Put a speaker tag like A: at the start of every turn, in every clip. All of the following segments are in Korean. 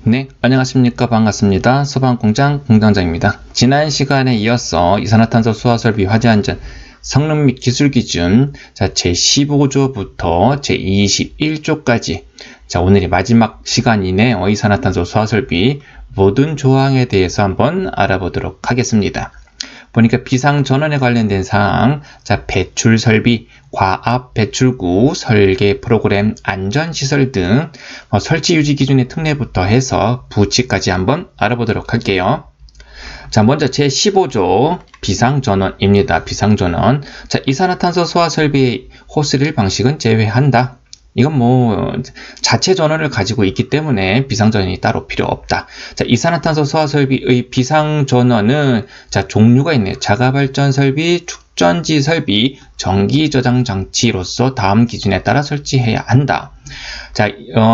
A: 네, 안녕하십니까. 반갑습니다. 소방공장 공장장입니다. 지난 시간에 이어서 이산화탄소 수화설비 화재안전 성능 및 기술 기준 제15조부터 제21조까지 오늘이 마지막 시간이네요. 이산화탄소 수화설비 모든 조항에 대해서 한번 알아보도록 하겠습니다. 보니까 비상전원에 관련된 사항, 배출 설비, 과압 배출구, 설계 프로그램, 안전시설 등 설치 유지 기준의 특례부터 해서 부치까지 한번 알아보도록 할게요. 먼저 제15조 비상전원입니다. 비상전원. 이산화탄소 소화 설비의 호스릴 방식은 제외한다. 이건 자체 전원을 가지고 있기 때문에 비상전원이 따로 필요 없다. 이산화탄소 소화 설비의 비상전원은 종류가 있네요. 자가발전 설비, 축전지 설비, 전기 저장 장치로서 다음 기준에 따라 설치해야 한다.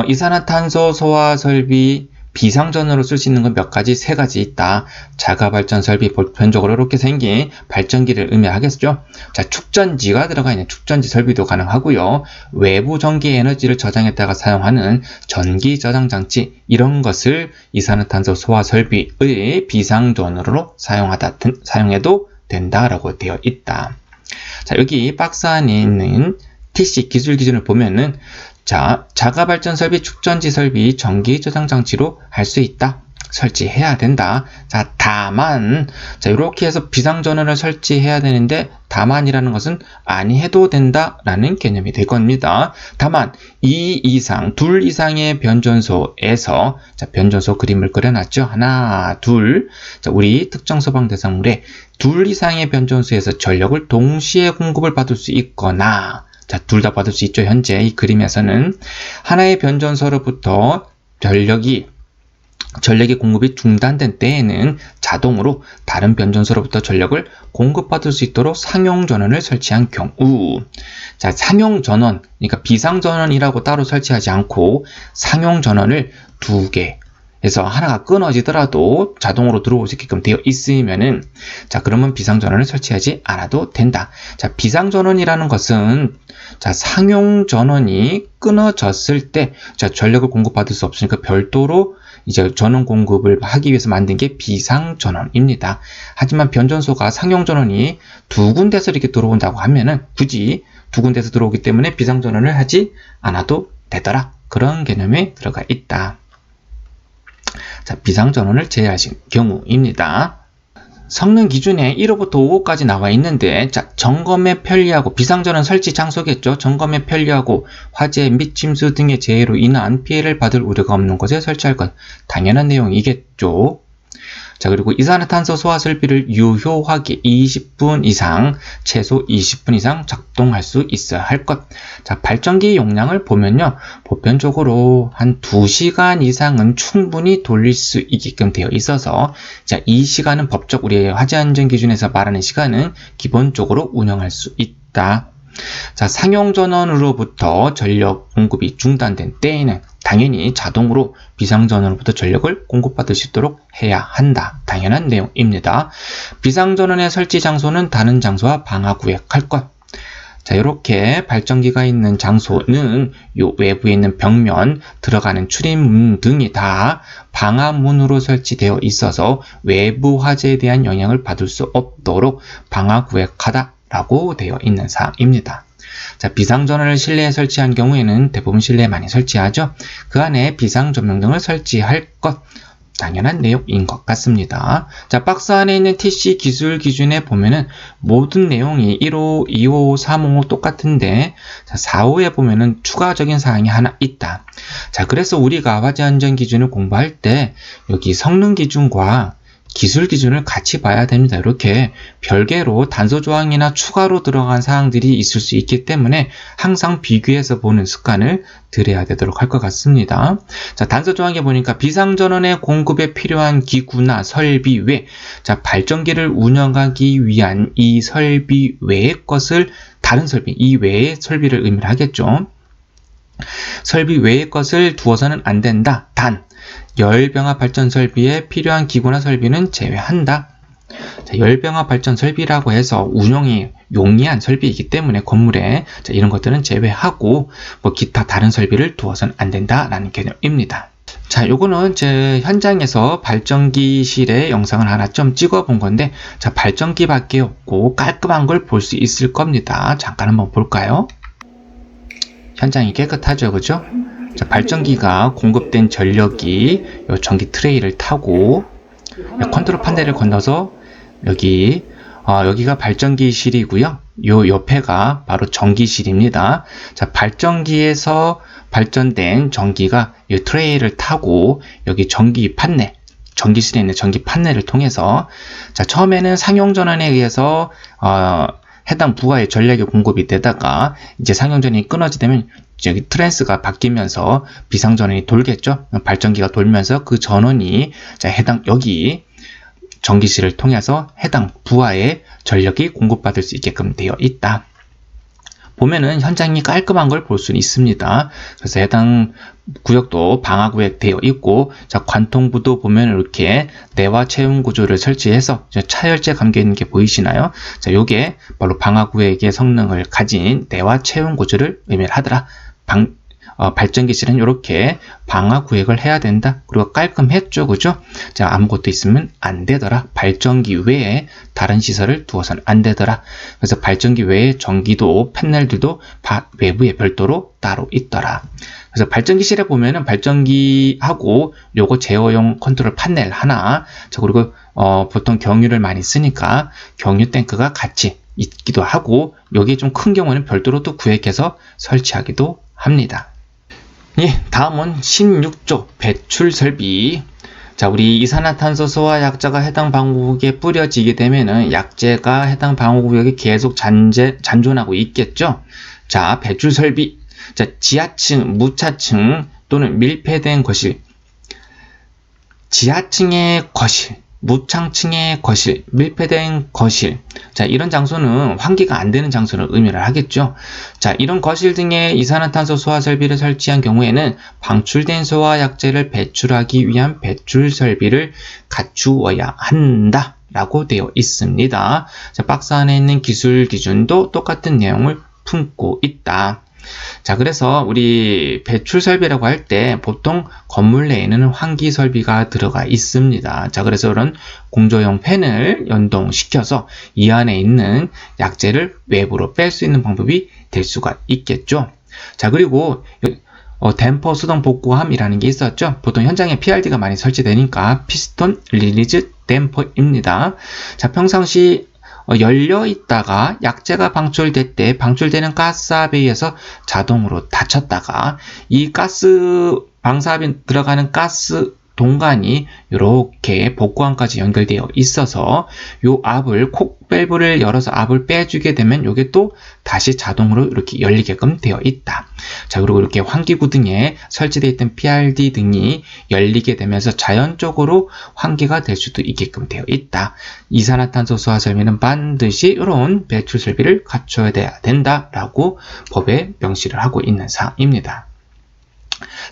A: 이산화탄소 소화 설비 비상전원으로 쓸 수 있는 건 몇 가지, 세 가지 있다. 자가발전 설비, 보편적으로 이렇게 생긴 발전기를 의미하겠죠. 축전지가 들어가 있는 축전지 설비도 가능하고요. 외부 전기 에너지를 저장했다가 사용하는 전기 저장 장치, 이런 것을 이산화탄소 소화 설비의 비상전원으로 사용해도 된다라고 되어 있다. 여기 박스 안에 있는 TC 기술 기준을 보면은 자가발전 설비, 축전지 설비, 전기 저장 장치로 할 수 있다. 설치해야 된다. 다만, 이렇게 해서 비상전원을 설치해야 되는데, 다만이라는 것은 아니 해도 된다라는 개념이 될 겁니다. 다만, 2 이상, 2 이상의 변전소에서, 변전소 그림을 그려놨죠. 하나, 둘. 우리 특정 소방 대상물에 2 이상의 변전소에서 전력을 동시에 공급을 받을 수 있거나, 둘 다 받을 수 있죠. 현재 이 그림에서는 하나의 변전소로부터 전력이 공급이 중단된 때에는 자동으로 다른 변전소로부터 전력을 공급받을 수 있도록 상용전원을 설치한 경우, 상용전원, 그러니까 비상전원이라고 따로 설치하지 않고 상용전원을 2개 그래서 하나가 끊어지더라도 자동으로 들어올 수 있게끔 되어 있으면은, 그러면 비상전원을 설치하지 않아도 된다. 비상전원이라는 것은, 상용전원이 끊어졌을 때, 전력을 공급받을 수 없으니까 별도로 이제 전원 공급을 하기 위해서 만든 게 비상전원입니다. 하지만 변전소가 상용전원이 2군데서 이렇게 들어온다고 하면은, 굳이 2군데서 들어오기 때문에 비상전원을 하지 않아도 되더라. 그런 개념에 들어가 있다. 비상전원을 제외하신 경우입니다. 성능 기준에 1호부터 5호까지 나와 있는데, 점검에 편리하고, 비상전원 설치 장소겠죠. 점검에 편리하고 화재 및 침수 등의 재해로 인한 피해를 받을 우려가 없는 곳에 설치할 것, 당연한 내용이겠죠. 그리고 이산화탄소 소화 설비를 유효하게 20분 이상, 최소 20분 이상 작동할 수 있어야 할 것. 발전기 용량을 보면요, 보편적으로 한 2시간 이상은 충분히 돌릴 수 있게끔 되어 있어서, 이 시간은 법적 우리의 화재 안전 기준에서 말하는 시간은 기본적으로 운영할 수 있다. 상용전원으로부터 전력 공급이 중단된 때에는 당연히 자동으로 비상전원으로부터 전력을 공급받을 수 있도록 해야 한다. 당연한 내용입니다. 비상전원의 설치 장소는 다른 장소와 방화구역할 것. 이렇게 발전기가 있는 장소는 요 외부에 있는 벽면, 들어가는 출입문 등이 다 방화문으로 설치되어 있어서 외부 화재에 대한 영향을 받을 수 없도록 방화구역하다 라고 되어 있는 사항입니다. 비상전원을 실내에 설치한 경우에는 대부분 실내에 많이 설치하죠. 그 안에 비상조명등을 설치할 것, 당연한 내용인 것 같습니다. 박스 안에 있는 TC 기술 기준에 보면은 모든 내용이 1호, 2호, 3호 똑같은데, 4호에 보면은 추가적인 사항이 하나 있다. 그래서 우리가 화재 안전 기준을 공부할 때 여기 성능 기준과 기술 기준을 같이 봐야 됩니다. 이렇게 별개로 단서 조항이나 추가로 들어간 사항들이 있을 수 있기 때문에 항상 비교해서 보는 습관을 들여야 되도록 할 것 같습니다. 단서 조항에 보니까 비상전원의 공급에 필요한 기구나 설비 외, 발전기를 운영하기 위한 이 설비 외의 것을 다른 설비, 이 외의 설비를 의미를 하겠죠. 설비 외의 것을 두어서는 안 된다. 단, 열병합 발전 설비에 필요한 기구나 설비는 제외한다. 열병합 발전 설비라고 해서 운영이 용이한 설비이기 때문에 건물에 이런 것들은 제외하고 기타 다른 설비를 두어서는 안 된다라는 개념입니다. 자, 요거는 제 현장에서 발전기실의 영상을 하나 좀 찍어 본 건데, 자, 발전기밖에 없고 깔끔한 걸 볼 수 있을 겁니다. 잠깐 한번 볼까요? 현장이 깨끗하죠, 그죠? 자, 발전기가 공급된 전력이 요 전기 트레이를 타고 컨트롤 판넬을 건너서 여기가 발전기실이고요. 요 옆에가 바로 전기실입니다. 자, 발전기에서 발전된 전기가 이 트레이를 타고 여기 전기 판넬, 전기실에 있는 전기 판넬을 통해서, 자, 처음에는 상용전원에 의해서 해당 부하의 전력이 공급이 되다가 이제 상용전원이 끊어지면 여기 트랜스가 바뀌면서 비상전원이 돌겠죠. 발전기가 돌면서 그 전원이, 자, 여기 전기실을 통해서 해당 부하의 전력이 공급받을 수 있게끔 되어 있다. 보면은 현장이 깔끔한 걸 볼 수 있습니다. 그래서 해당 구역도 방화구역 되어 있고, 자, 관통부도 보면 이렇게 내화 채움 구조를 설치해서 차열제 감겨 있는 게 보이시나요? 자, 요게 바로 방화구역의 성능을 가진 내화 채움 구조를 의미를 하더라. 발전기실은 이렇게 방화구역을 해야 된다. 그리고 깔끔했죠, 그죠? 자, 아무것도 있으면 안 되더라. 발전기 외에 다른 시설을 두어서는 안 되더라. 그래서 발전기 외에 전기도 패널들도 외부에 별도로 따로 있더라. 그래서 발전기실에 보면은 발전기하고 요거 제어용 컨트롤 판넬 하나, 자, 그리고 보통 경유를 많이 쓰니까 경유 탱크가 같이 있기도 하고, 여기 좀 큰 경우는 별도로 또 구획해서 설치하기도 합니다. 예, 다음은 16조 배출 설비. 자, 우리 이산화탄소 소화 약자가 해당 방호구역에 뿌려지게 되면은 약재가 해당 방호구역에 계속 잔존하고 있겠죠. 자, 배출 설비. 자, 지하층, 무차층 또는 밀폐된 거실. 지하층의 거실, 무창층의 거실, 밀폐된 거실. 자, 이런 장소는 환기가 안 되는 장소를 의미를 하겠죠. 자, 이런 거실 등의 이산화탄소 소화 설비를 설치한 경우에는 방출된 소화 약재를 배출하기 위한 배출 설비를 갖추어야 한다 라고 되어 있습니다. 자, 박스 안에 있는 기술 기준도 똑같은 내용을 품고 있다. 자, 그래서 우리 배출 설비라고 할 때 보통 건물 내에는 환기 설비가 들어가 있습니다. 자, 그래서 이런 공조용 팬을 연동시켜서 이 안에 있는 약재를 외부로 뺄 수 있는 방법이 될 수가 있겠죠. 자, 그리고 댐퍼 수동 복구함이라는 게 있었죠. 보통 현장에 PRD가 많이 설치되니까 피스톤 리리즈 댐퍼입니다. 자, 평상시 열려 있다가 약재가 방출될 때 방출되는 가스압에 의해서 자동으로 닫혔다가 이 가스 방사압에 들어가는 가스 동관이 이렇게 복구함까지 연결되어 있어서 요 압을 콕밸브를 열어서 압을 빼주게 되면 이게 또 다시 자동으로 이렇게 열리게끔 되어 있다. 자, 그리고 이렇게 환기구 등에 설치되어 있던 PRD 등이 열리게 되면서 자연적으로 환기가 될 수도 있게끔 되어 있다. 이산화탄소 소화 설비는 반드시 이런 배출 설비를 갖춰야 된다라고 법에 명시를 하고 있는 사항입니다.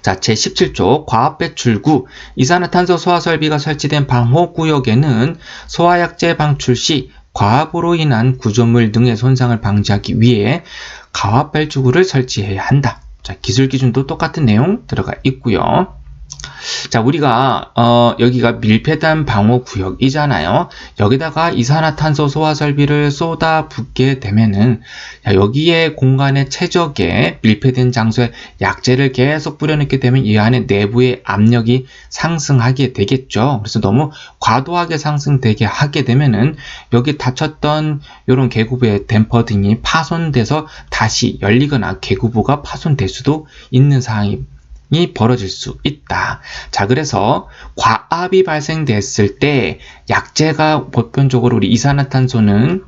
A: 자, 제17조 과압배출구. 이산화탄소 소화 설비가 설치된 방호구역에는 소화약재 방출 시 과압으로 인한 구조물 등의 손상을 방지하기 위해 과압배출구를 설치해야 한다. 자, 기술 기준도 똑같은 내용 들어가 있고요. 자, 우리가 여기가 밀폐된 방호구역이잖아요. 여기다가 이산화탄소 소화 설비를 쏟아붓게 되면은, 여기에 공간의 최적에 밀폐된 장소에 약재를 계속 뿌려넣게 되면 이 안에 내부의 압력이 상승하게 되겠죠. 그래서 너무 과도하게 상승되게 하게 되면은 여기 닫혔던 이런 계구부의 댐퍼 등이 파손돼서 다시 열리거나 계구부가 파손될 수도 있는 상황이 벌어질 수 있다. 자, 그래서 과압이 발생됐을 때 약재가 보편적으로 우리 이산화탄소는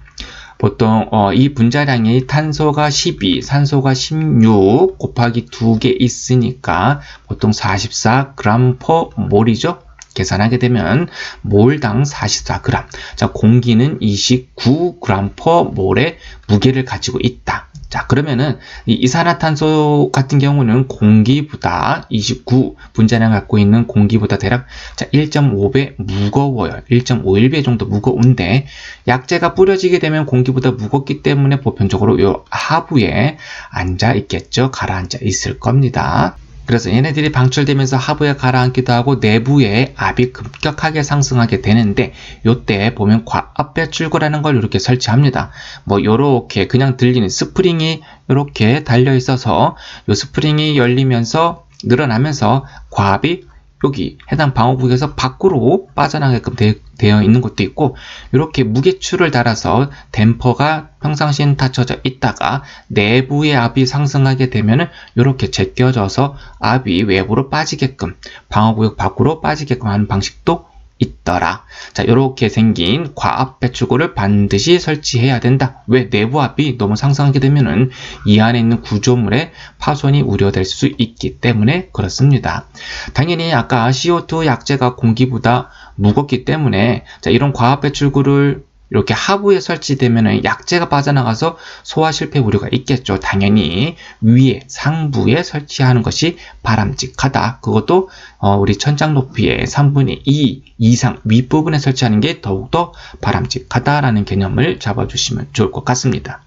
A: 보통 이 분자량이 탄소가 12, 산소가 16 곱하기 2개 있으니까 보통 44g/몰이죠. 계산하게 되면 몰당 44g. 자, 공기는 29g/몰의 무게를 가지고 있다. 자, 그러면은 이 이산화탄소 같은 경우는 공기보다 29 분자량 갖고 있는 공기보다 대략 1.5배 무거워요. 1.51배 정도 무거운데 약재가 뿌려지게 되면 공기보다 무겁기 때문에 보편적으로 요 하부에 앉아 있겠죠. 가라앉아 있을 겁니다. 그래서 얘네들이 방출되면서 하부에 가라앉기도 하고 내부에 압이 급격하게 상승하게 되는데 요때 보면 과압 배출구라는 걸 이렇게 설치합니다. 뭐 요렇게 그냥 들리는 스프링이 이렇게 달려 있어서 요 스프링이 열리면서 늘어나면서 과압이 여기 해당 방어구역에서 밖으로 빠져나가게끔 되어 있는 것도 있고, 이렇게 무게추를 달아서 댐퍼가 평상시엔 닫혀져 있다가 내부의 압이 상승하게 되면은 이렇게 제껴져서 압이 외부로 빠지게끔, 방어구역 밖으로 빠지게끔 하는 방식도 있더라. 자, 이렇게 생긴 과압 배출구를 반드시 설치해야 된다. 왜? 내부 압이 너무 상승하게 되면은 이 안에 있는 구조물의 파손이 우려될 수 있기 때문에 그렇습니다. 당연히 아까 CO2 약재가 공기보다 무겁기 때문에, 자, 이런 과압 배출구를 이렇게 하부에 설치되면 약재가 빠져나가서 소화 실패 우려가 있겠죠. 당연히 위에 상부에 설치하는 것이 바람직하다. 그것도 우리 천장 높이의 3분의 2 이상 윗부분에 설치하는 게 더욱더 바람직하다라는 개념을 잡아주시면 좋을 것 같습니다.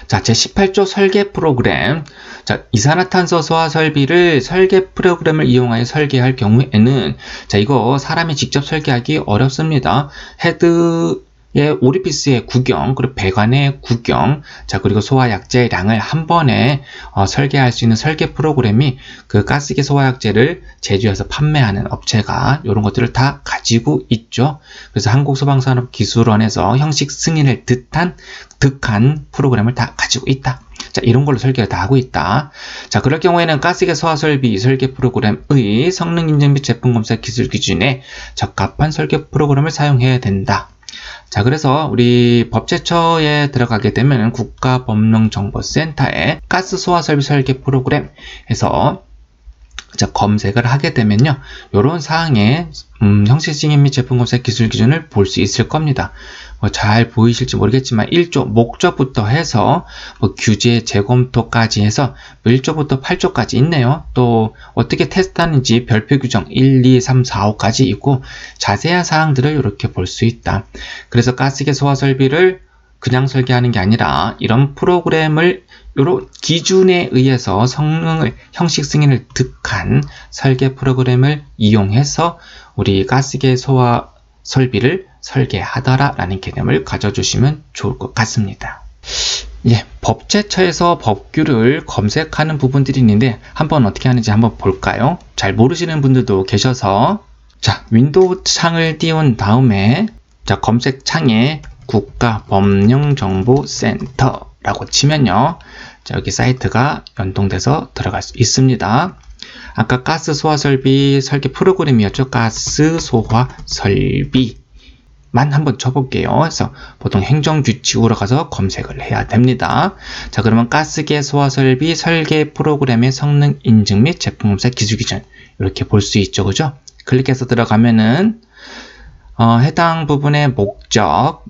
A: 자, 제18조 설계 프로그램. 자, 이산화탄소 소화 설비를 설계 프로그램을 이용하여 설계할 경우에는, 자, 이거 사람이 직접 설계하기 어렵습니다. 오리피스의 구경, 그리고 배관의 구경, 자, 그리고 소화약제량을 한 번에 설계할 수 있는 설계 프로그램이 그 가스계 소화약제를 제조해서 판매하는 업체가 이런 것들을 다 가지고 있죠. 그래서 한국소방산업기술원에서 형식 승인을 득한 프로그램을 다 가지고 있다. 자, 이런 걸로 설계를 다 하고 있다. 자, 그럴 경우에는 가스계 소화설비 설계 프로그램의 성능 인증 및 제품 검사 기술 기준에 적합한 설계 프로그램을 사용해야 된다. 자, 그래서 우리 법제처에 들어가게 되면 국가법령정보센터에 가스 소화 설비 설계 프로그램 해서 검색을 하게 되면요, 이런 사항의 형식 승인 및 제품 검사 기술 기준을 볼 수 있을 겁니다. 잘 보이실지 모르겠지만 1조 목적부터 해서 규제 재검토까지 해서 1조부터 8조까지 있네요. 또 어떻게 테스트하는지 별표 규정 1, 2, 3, 4, 5까지 있고 자세한 사항들을 이렇게 볼 수 있다. 그래서 가스계 소화 설비를 그냥 설계하는 게 아니라 이런 프로그램을 요런 기준에 의해서 성능을 형식 승인을 득한 설계 프로그램을 이용해서 우리 가스계 소화 설비를 설계하더라 라는 개념을 가져주시면 좋을 것 같습니다. 예, 법제처에서 법규를 검색하는 부분들이 있는데 한번 어떻게 하는지 한번 볼까요? 잘 모르시는 분들도 계셔서, 자, 윈도우 창을 띄운 다음에, 자, 검색 창에 국가법령정보센터 라고 치면요, 자, 여기 사이트가 연동돼서 들어갈 수 있습니다. 아까 가스 소화 설비 설계 프로그램이었죠. 가스 소화 설비만 한번 쳐볼게요. 그래서 보통 행정규칙으로 가서 검색을 해야 됩니다. 자, 그러면 가스계 소화 설비 설계 프로그램의 성능 인증 및 제품 검사 기술 기준 이렇게 볼 수 있죠, 그죠? 클릭해서 들어가면은 해당 부분의 목적,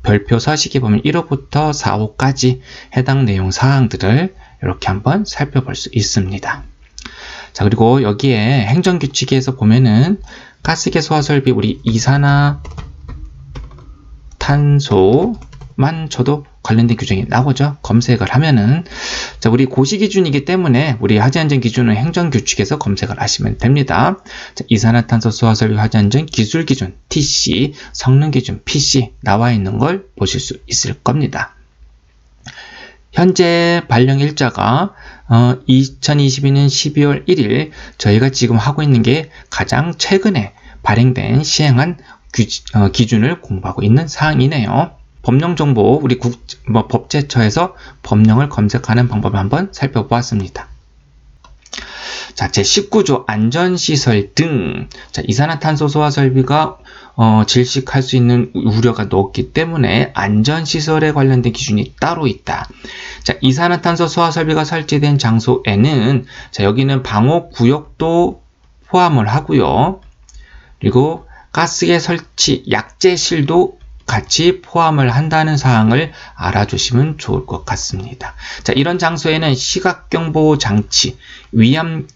A: 별표 서식에 보면 1호부터 4호까지 해당 내용 사항들을 이렇게 한번 살펴볼 수 있습니다. 자, 그리고 여기에 행정규칙에서 보면은 가스계 소화 설비 우리 이산화탄소만 쳐도 관련된 규정이 나오죠. 검색을 하면은, 자, 우리 고시기준이기 때문에 우리 하지안전 기준은 행정규칙에서 검색을 하시면 됩니다. 자, 이산화탄소 소화설비 하지안전 기술기준 TC, 성능기준 PC 나와 있는 걸 보실 수 있을 겁니다. 현재 발령 일자가 2022년 12월 1일 저희가 지금 하고 있는 게 가장 최근에 발행된 시행한 기준을 공부하고 있는 사항이네요. 법령정보 우리 법제처에서 법령을 검색하는 방법을 한번 살펴보았습니다. 자, 제19조 안전시설 등. 자, 이산화탄소 소화 설비가 질식할 수 있는 우려가 높기 때문에 안전시설에 관련된 기준이 따로 있다. 자, 이산화탄소 소화 설비가 설치된 장소에는, 자, 여기는 방호구역도 포함을 하고요. 그리고 가스계 설치 약재실도 같이 포함을 한다는 사항을 알아주시면 좋을 것 같습니다. 자, 이런 장소에는 시각경보 장치, 위험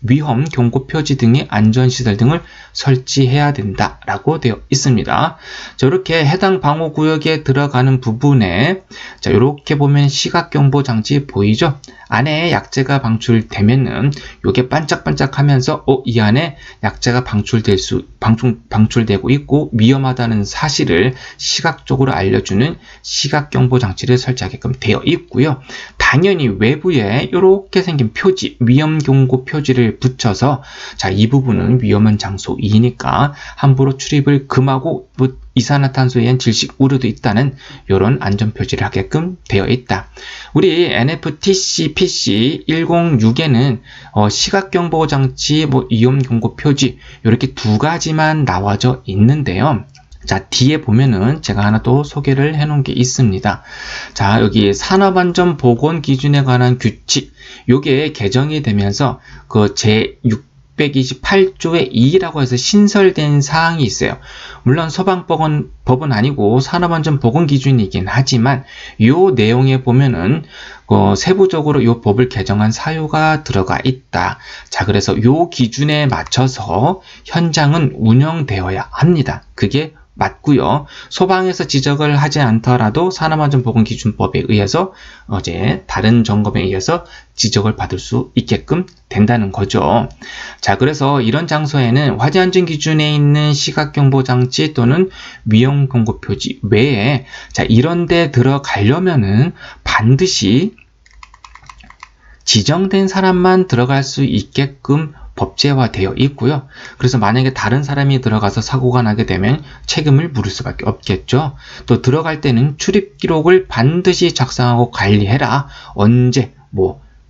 A: 경고 표지 등의 안전시설 등을 설치해야 된다라고 되어 있습니다. 자, 이렇게 해당 방호구역에 들어가는 부분에, 자, 이렇게 보면 시각경보 장치 보이죠? 안에 약재가 방출되면은 요게 반짝반짝하면서 이 안에 약재가 방출되고 있고 위험하다는 사실을 시각적으로 알려주는 시각경보 장치를 설치하게끔 되어 있고요. 당연히 외부에 이렇게 생긴 표지, 위험경고 표지를 붙여서 자, 이 부분은 위험한 장소이니까 함부로 출입을 금하고 이산화탄소에 의한 질식 우려도 있다는 이런 안전표지를 하게끔 되어 있다. 우리 NFTC PC 106에는 시각경보장치, 위험경고 표지 이렇게 두 가지만 나와져 있는데요. 자, 뒤에 보면은 제가 하나 또 소개를 해 놓은 게 있습니다. 자, 여기 산업안전보건기준에 관한 규칙, 요게 개정이 되면서 그 제628조의 2라고 해서 신설된 사항이 있어요. 물론 소방법은 아니고 산업안전보건기준이긴 하지만 요 내용에 보면은 세부적으로 요 법을 개정한 사유가 들어가 있다. 자, 그래서 요 기준에 맞춰서 현장은 운영되어야 합니다. 그게 맞고요. 소방에서 지적을 하지 않더라도 산업안전보건기준법에 의해서 다른 점검에 의해서 지적을 받을 수 있게끔 된다는 거죠. 자, 그래서 이런 장소에는 화재안전기준에 있는 시각경보장치 또는 위험경고표지 외에 자, 이런 데 들어가려면은 반드시 지정된 사람만 들어갈 수 있게끔 법제화되어 있고요. 그래서 만약에 다른 사람이 들어가서 사고가 나게 되면 책임을 물을 수밖에 없겠죠. 또 들어갈 때는 출입 기록을 반드시 작성하고 관리해라. 언제,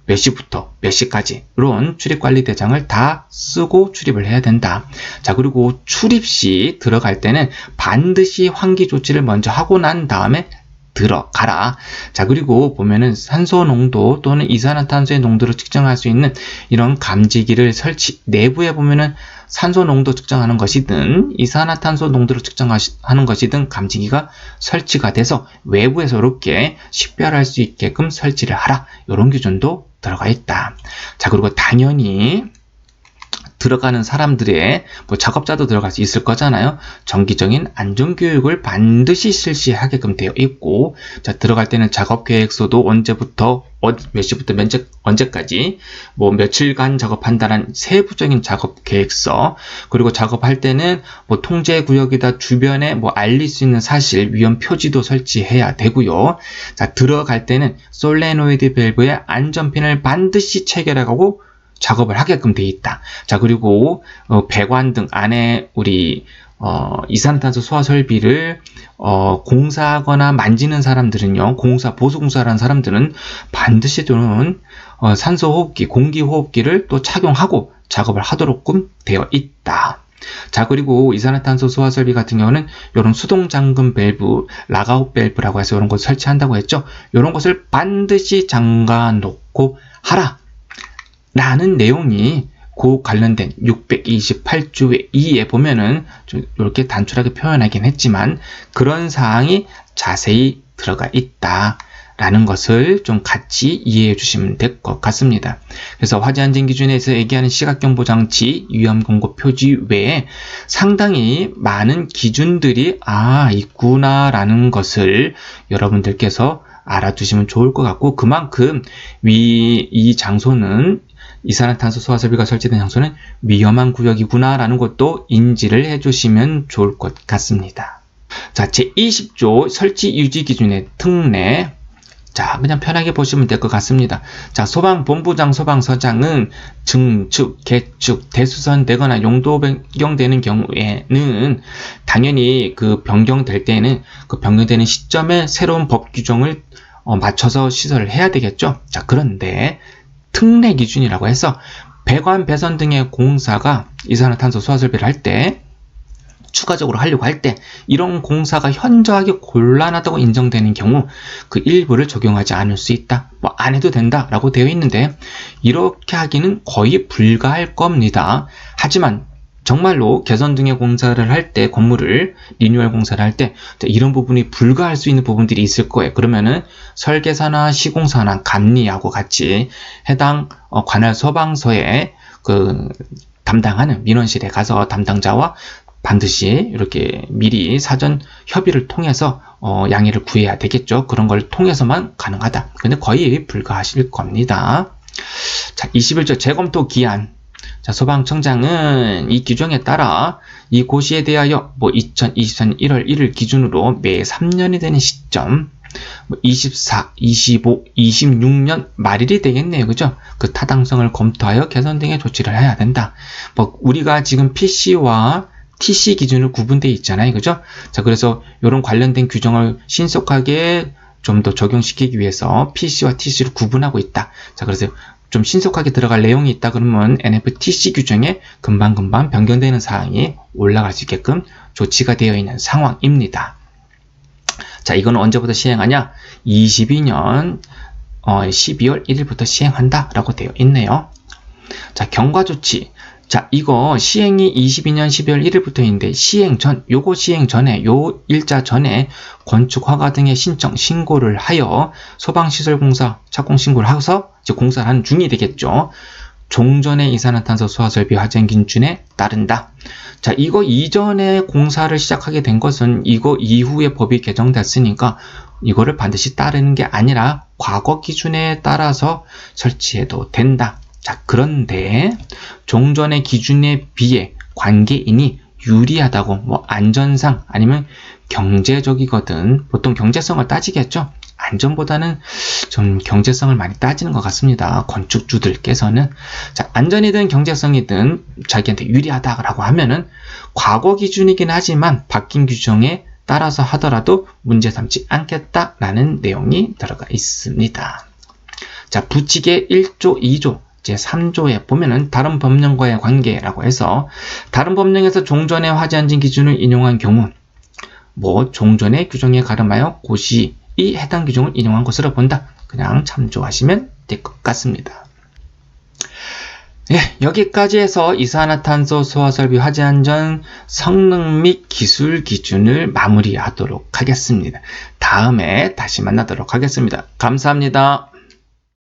A: 몇 시부터 몇 시까지 이런 출입관리 대장을 다 쓰고 출입을 해야 된다. 자, 그리고 출입 시 들어갈 때는 반드시 환기 조치를 먼저 하고 난 다음에 들어가라. 자, 그리고 보면은 산소 농도 또는 이산화탄소의 농도를 측정할 수 있는 이런 감지기를 설치, 내부에 보면은 산소 농도 측정하는 것이든 이산화탄소 농도를 측정하는 것이든 감지기가 설치가 돼서 외부에서 이렇게 식별할 수 있게끔 설치를 하라. 이런 규정도 들어가 있다. 자, 그리고 당연히 들어가는 사람들의 작업자도 들어갈 수 있을 거잖아요. 정기적인 안전교육을 반드시 실시하게끔 되어 있고, 자, 들어갈 때는 작업계획서도 언제부터 몇 시부터 언제까지 며칠간 작업한다는 세부적인 작업계획서, 그리고 작업할 때는 통제구역이다 주변에 알릴 수 있는 사실, 위험 표지도 설치해야 되고요. 자, 들어갈 때는 솔레노이드 밸브의 안전핀을 반드시 체결하고 작업을 하게끔 되어 있다. 자, 그리고 배관 등 안에 우리 이산탄소 소화 설비를 공사하거나 만지는 사람들은요, 보수공사라는 사람들은 반드시 또는 산소호흡기, 공기호흡기를 또 착용하고 작업을 하도록끔 되어 있다. 자, 그리고 이산화탄소 소화 설비 같은 경우는 이런 수동 잠금 밸브, 락아웃 밸브라고 해서 이런 것 설치한다고 했죠. 이런 것을 반드시 잠가 놓고 하라. 라는 내용이 그 관련된 628조의 2에 보면은 좀 이렇게 단출하게 표현하긴 했지만 그런 사항이 자세히 들어가 있다 라는 것을 좀 같이 이해해 주시면 될 것 같습니다. 그래서 화재안전기준에서 얘기하는 시각경보장치, 위험경고 표지 외에 상당히 많은 기준들이 있구나 라는 것을 여러분들께서 알아두시면 좋을 것 같고, 그만큼 이 장소는 이산화탄소 소화 설비가 설치된 장소는 위험한 구역이구나 라는 것도 인지를 해주시면 좋을 것 같습니다. 자, 제20조 설치 유지 기준의 특례. 자, 그냥 편하게 보시면 될 것 같습니다. 자, 소방본부장, 소방서장은 증축, 개축, 대수선되거나 용도 변경되는 경우에는 당연히 그 변경될 때는 그 변경되는 시점에 새로운 법 규정을 맞춰서 시설을 해야 되겠죠. 자, 그런데 특례 기준이라고 해서 배관, 배선 등의 공사가 이산화탄소 소화 설비를 할 때 추가적으로 하려고 할 때 이런 공사가 현저하게 곤란하다고 인정되는 경우 그 일부를 적용하지 않을 수 있다. 안 해도 된다 라고 되어 있는데 이렇게 하기는 거의 불가할 겁니다. 하지만 정말로 개선 등의 공사를 할 때, 건물을 리뉴얼 공사를 할 때 이런 부분이 불가할 수 있는 부분들이 있을 거예요. 그러면은 설계사나 시공사나 감리하고 같이 해당 관할 소방서에 그 담당하는 민원실에 가서 담당자와 반드시 이렇게 미리 사전 협의를 통해서 양해를 구해야 되겠죠. 그런 걸 통해서만 가능하다. 근데 거의 불가하실 겁니다. 자, 21조 재검토 기한. 자, 소방청장은 이 규정에 따라 이 고시에 대하여 2024년 1월 1일 기준으로 매 3년이 되는 시점 24, 25, 26년 말일이 되겠네요. 그죠? 그 타당성을 검토하여 개선 등의 조치를 해야 된다. 우리가 지금 PC와 TC 기준으로 구분되어 있잖아요. 그죠? 자, 그래서 이런 관련된 규정을 신속하게 좀 더 적용시키기 위해서 PC와 TC를 구분하고 있다. 자, 그래서 좀 신속하게 들어갈 내용이 있다 그러면 NFTC 규정에 금방금방 변경되는 사항이 올라갈 수 있게끔 조치가 되어 있는 상황입니다. 자, 이거는 언제부터 시행하냐? 22년 12월 1일부터 시행한다 라고 되어 있네요. 자, 경과조치. 자, 이거 시행이 22년 12월 1일부터인데 요거 시행 전에, 요 일자 전에 건축 허가 등의 신고를 하여 소방시설공사 착공신고를 하고서 이제 공사를 하는 중이 되겠죠. 종전의 이산화탄소 소화설비 화재행 기준에 따른다. 자, 이거 이전에 공사를 시작하게 된 것은 이거 이후에 법이 개정됐으니까 이거를 반드시 따르는 게 아니라 과거 기준에 따라서 설치해도 된다. 자, 그런데 종전의 기준에 비해 관계인이 유리하다고 안전상 아니면 경제적이거든 보통 경제성을 따지겠죠. 안전보다는 좀 경제성을 많이 따지는 것 같습니다. 건축주들께서는. 자, 안전이든 경제성이든 자기한테 유리하다라고 하면은 과거 기준이긴 하지만 바뀐 규정에 따라서 하더라도 문제 삼지 않겠다라는 내용이 들어가 있습니다. 자, 부칙의 1조, 2조 제3조에 보면은 다른 법령과의 관계라고 해서 다른 법령에서 종전의 화재안전 기준을 인용한 경우 종전의 규정에 가름하여 고시이 해당 규정을 인용한 것으로 본다. 그냥 참조하시면 될 것 같습니다. 예, 여기까지 해서 이산화탄소 소화설비 화재안전 성능 및 기술 기준을 마무리하도록 하겠습니다. 다음에 다시 만나도록 하겠습니다. 감사합니다.